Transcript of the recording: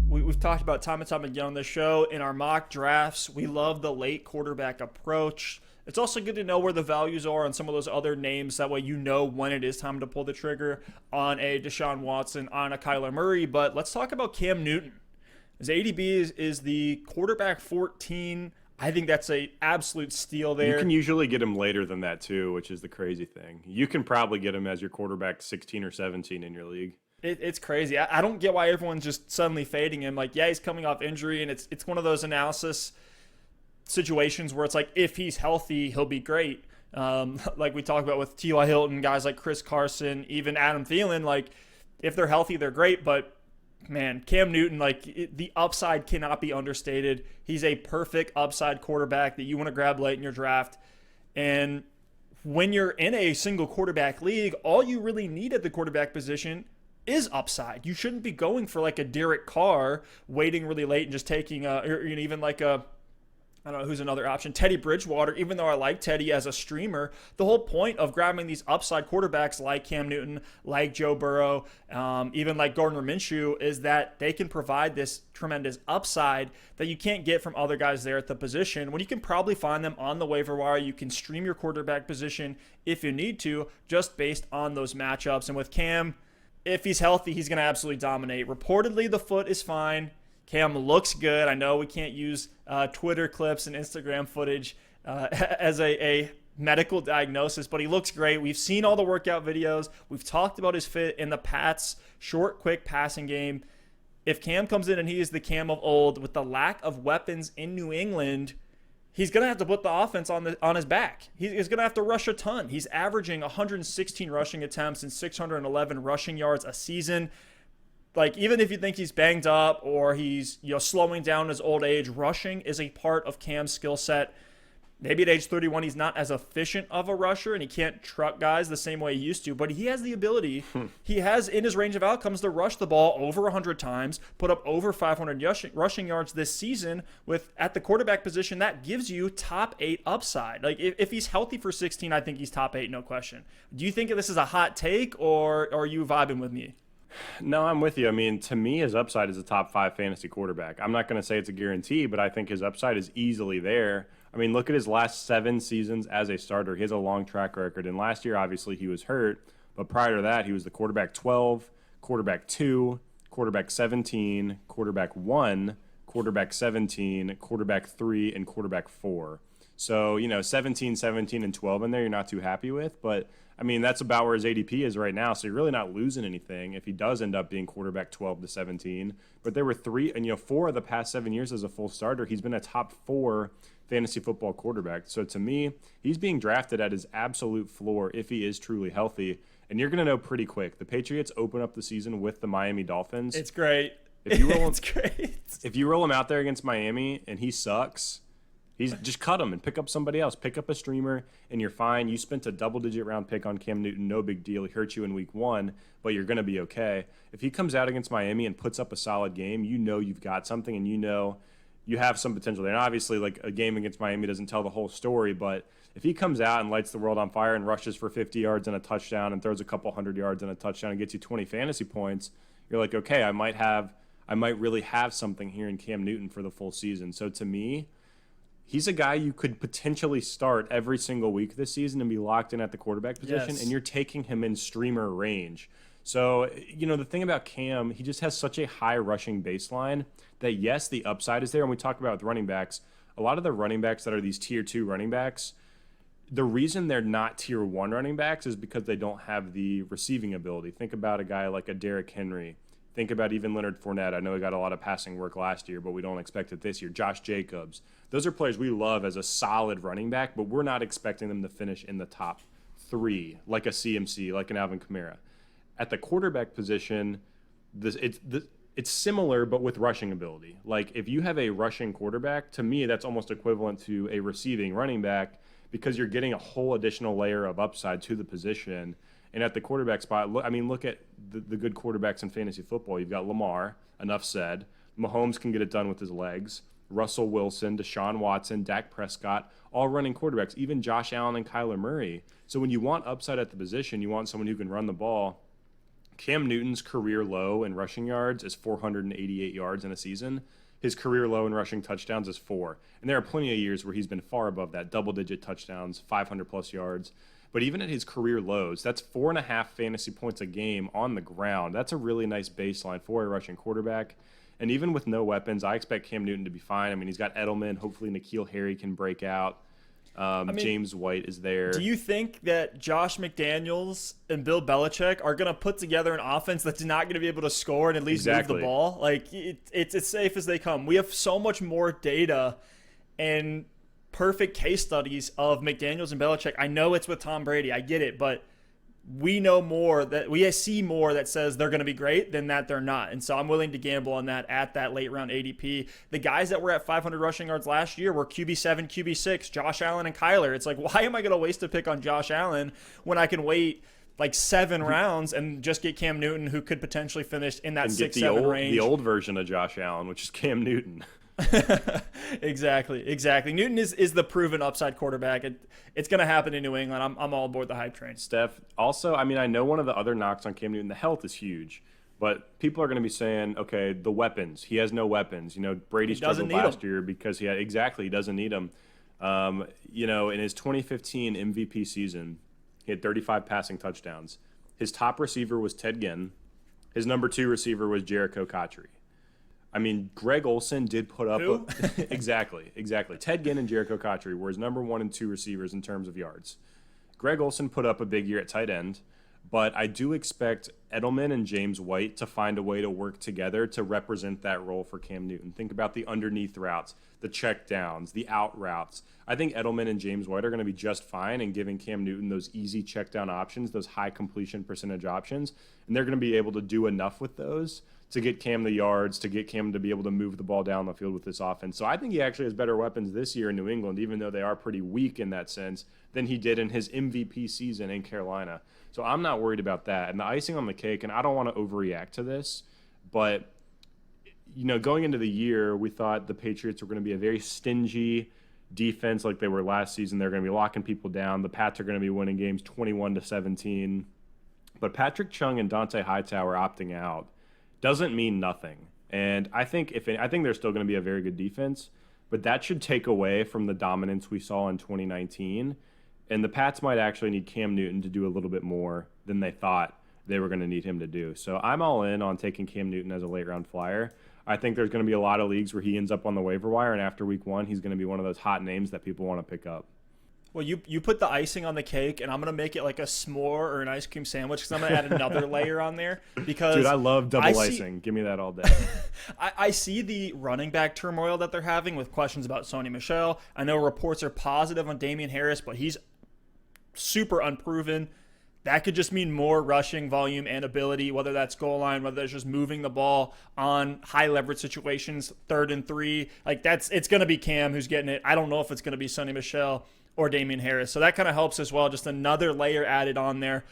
we've talked about time and time again on this show. In our mock drafts, we love the late quarterback approach. It's also good to know where the values are on some of those other names. That way you know when it is time to pull the trigger on a Deshaun Watson, on a Kyler Murray. But let's talk about Cam Newton. His ADB is the quarterback 14. I think that's a absolute steal there. You can usually get him later than that too, which is the crazy thing. You can probably get him as your quarterback 16 or 17 in your league. It's crazy. I don't get why everyone's just suddenly fading him. Like, yeah, he's coming off injury, and it's one of those analysis situations where it's like, if he's healthy, he'll be great. Like we talked about with T.Y. Hilton, guys like Chris Carson, even Adam Thielen. Like, if they're healthy, they're great. But, man, Cam Newton, the upside cannot be understated. He's a perfect upside quarterback that you want to grab late in your draft. And when you're in a single quarterback league, all you really need at the quarterback position is upside. You shouldn't be going for like a Derek Carr, waiting really late and just taking even like I don't know who's another option, Teddy Bridgewater. Even though I like Teddy as a streamer, the whole point of grabbing these upside quarterbacks like Cam Newton, like Joe Burrow, even like Gardner Minshew, is that they can provide this tremendous upside that you can't get from other guys there at the position. When you can probably find them on the waiver wire, you can stream your quarterback position if you need to, just based on those matchups. And with Cam, if he's healthy, he's going to absolutely dominate. Reportedly, the foot is fine. Cam looks good. I know we can't use Twitter clips and Instagram footage as a medical diagnosis, but he looks great. We've seen all the workout videos. We've talked about his fit in the Pats' short, quick passing game. If Cam comes in and he is the Cam of old, with the lack of weapons in New England, he's going to have to put the offense on his back. He's going to have to rush a ton. He's averaging 116 rushing attempts and 611 rushing yards a season. Like, even if you think he's banged up or he's slowing down his old age, rushing is a part of Cam's skill set. Maybe at age 31, he's not as efficient of a rusher and he can't truck guys the same way he used to, but he has the ability. He has in his range of outcomes to rush the ball over 100 times, put up over 500 rushing yards this season at the quarterback position. That gives you top 8 upside. Like, if he's healthy for 16, I think he's top 8, no question. Do you think this is a hot take, or are you vibing with me? No, I'm with you. I mean, to me, his upside is a top 5 fantasy quarterback. I'm not going to say it's a guarantee, but I think his upside is easily there. I mean, look at his last 7 seasons as a starter. He has a long track record. And last year, obviously, he was hurt. But prior to that, he was the quarterback 12, quarterback 2, quarterback 17, quarterback 1, quarterback 17, quarterback 3, and quarterback 4. So, 17, 17, and 12 in there you're not too happy with. But, I mean, that's about where his ADP is right now. So you're really not losing anything if he does end up being quarterback 12 to 17. But there were 4 of the past 7 years as a full starter, he's been a top 4 fantasy football quarterback. So to me, he's being drafted at his absolute floor if he is truly healthy. And you're going to know pretty quick. The Patriots open up the season with the Miami Dolphins. It's great. It's great. If you roll him out there against Miami and he sucks, just cut him and pick up somebody else. Pick up a streamer, and you're fine. You spent a double-digit round pick on Cam Newton. No big deal. He hurt you in week 1, but you're going to be okay. If he comes out against Miami and puts up a solid game, you've got something, and you have some potential there. And obviously, like, a game against Miami doesn't tell the whole story, but if he comes out and lights the world on fire and rushes for 50 yards and a touchdown and throws a couple 100 yards and a touchdown and gets you 20 fantasy points, you're like, okay, I might really have something here in Cam Newton for the full season. So to me, he's a guy you could potentially start every single week this season and be locked in at the quarterback position, Yes. and you're taking him in streamer range. So, the thing about Cam, he just has such a high rushing baseline that, yes, the upside is there. And we talk about with running backs, a lot of the running backs that are these tier 2 running backs, the reason they're not tier 1 running backs is because they don't have the receiving ability. Think about a guy like a Derrick Henry. Think about even Leonard Fournette. I know he got a lot of passing work last year, but we don't expect it this year. Josh Jacobs. Those are players we love as a solid running back, but we're not expecting them to finish in the top 3, like a CMC, like an Alvin Kamara. At the quarterback position, it's similar, but with rushing ability. Like, if you have a rushing quarterback, to me, that's almost equivalent to a receiving running back because you're getting a whole additional layer of upside to the position. And at the quarterback spot, look at the good quarterbacks in fantasy football. You've got Lamar, enough said. Mahomes can get it done with his legs. Russell Wilson, Deshaun Watson, Dak Prescott, all running quarterbacks, even Josh Allen and Kyler Murray. So when you want upside at the position, you want someone who can run the ball Cam Newton's career low in rushing yards is 488 yards in a season. His career low in rushing touchdowns is 4. And there are plenty of years where he's been far above that, double-digit touchdowns, 500-plus yards. But even at his career lows, that's 4.5 fantasy points a game on the ground. That's a really nice baseline for a rushing quarterback. And even with no weapons, I expect Cam Newton to be fine. I mean, he's got Edelman. Hopefully, N'Keal Harry can break out. James White is there. Do you think that Josh McDaniels and Bill Belichick are going to put together an offense that's not going to be able to score and at least move the ball? Like, it's as safe as they come. We have so much more data and perfect case studies of McDaniels and Belichick. I know it's with Tom Brady. I get it, but we know more, that we see more that says they're going to be great than that they're not. And so I'm willing to gamble on that at that late round ADP. The guys that were at 500 rushing yards last year were QB7, QB6, Josh Allen and Kyler. It's like, why am I going to waste a pick on Josh Allen when I can wait like 7 rounds and just get Cam Newton, who could potentially finish in that 6-7 range? The old version of Josh Allen, which is Cam Newton. Exactly. Newton is the proven upside quarterback. It's going to happen in New England. I'm all aboard the hype train. Steph, also, I mean, I know one of the other knocks on Cam Newton, the health is huge, but people are going to be saying, okay, the weapons. He has no weapons. You know, Brady struggled last year because he doesn't need them. You know, in his 2015 MVP season, he had 35 passing touchdowns. His top receiver was Ted Ginn. His number 2 receiver was Jericho Cotchery. I mean, Greg Olsen did put up exactly. Ted Ginn and Jericho Cotchery were his number 1 and 2 receivers in terms of yards. Greg Olsen put up a big year at tight end, but I do expect Edelman and James White to find a way to work together to represent that role for Cam Newton. Think about the underneath routes, the check downs, the out routes. I think Edelman and James White are going to be just fine in giving Cam Newton those easy check down options, those high completion percentage options, and they're going to be able to do enough with those to get Cam the yards, to get Cam to be able to move the ball down the field with this offense. So I think he actually has better weapons this year in New England, even though they are pretty weak in that sense, than he did in his MVP season in Carolina. So I'm not worried about that. And the icing on the cake, and I don't want to overreact to this, but you know, going into the year, we thought the Patriots were going to be a very stingy defense like they were last season. They're going to be locking people down. The Pats are going to be winning games 21-17. But Patrick Chung and Dante Hightower opting out doesn't mean nothing. And I think they're still going to be a very good defense, but that should take away from the dominance we saw in 2019. And the Pats might actually need Cam Newton to do a little bit more than they thought they were going to need him to do. So I'm all in on taking Cam Newton as a late round flyer. I think there's going to be a lot of leagues where he ends up on the waiver wire, and after week 1, he's going to be one of those hot names that people want to pick up. Well, you put the icing on the cake, and I'm going to make it like a s'more or an ice cream sandwich because I'm going to add another layer on there. Because dude, I love double icing. Give me that all day. I see the running back turmoil that they're having with questions about Sony Michel. I know reports are positive on Damian Harris, but he's super unproven. That could just mean more rushing volume and ability, whether that's goal line, whether it's just moving the ball on high leverage situations, 3rd and 3. Like it's going to be Cam who's getting it. I don't know if it's going to be Sony Michel or Damian Harris. So that kind of helps as well. Just another layer added on there.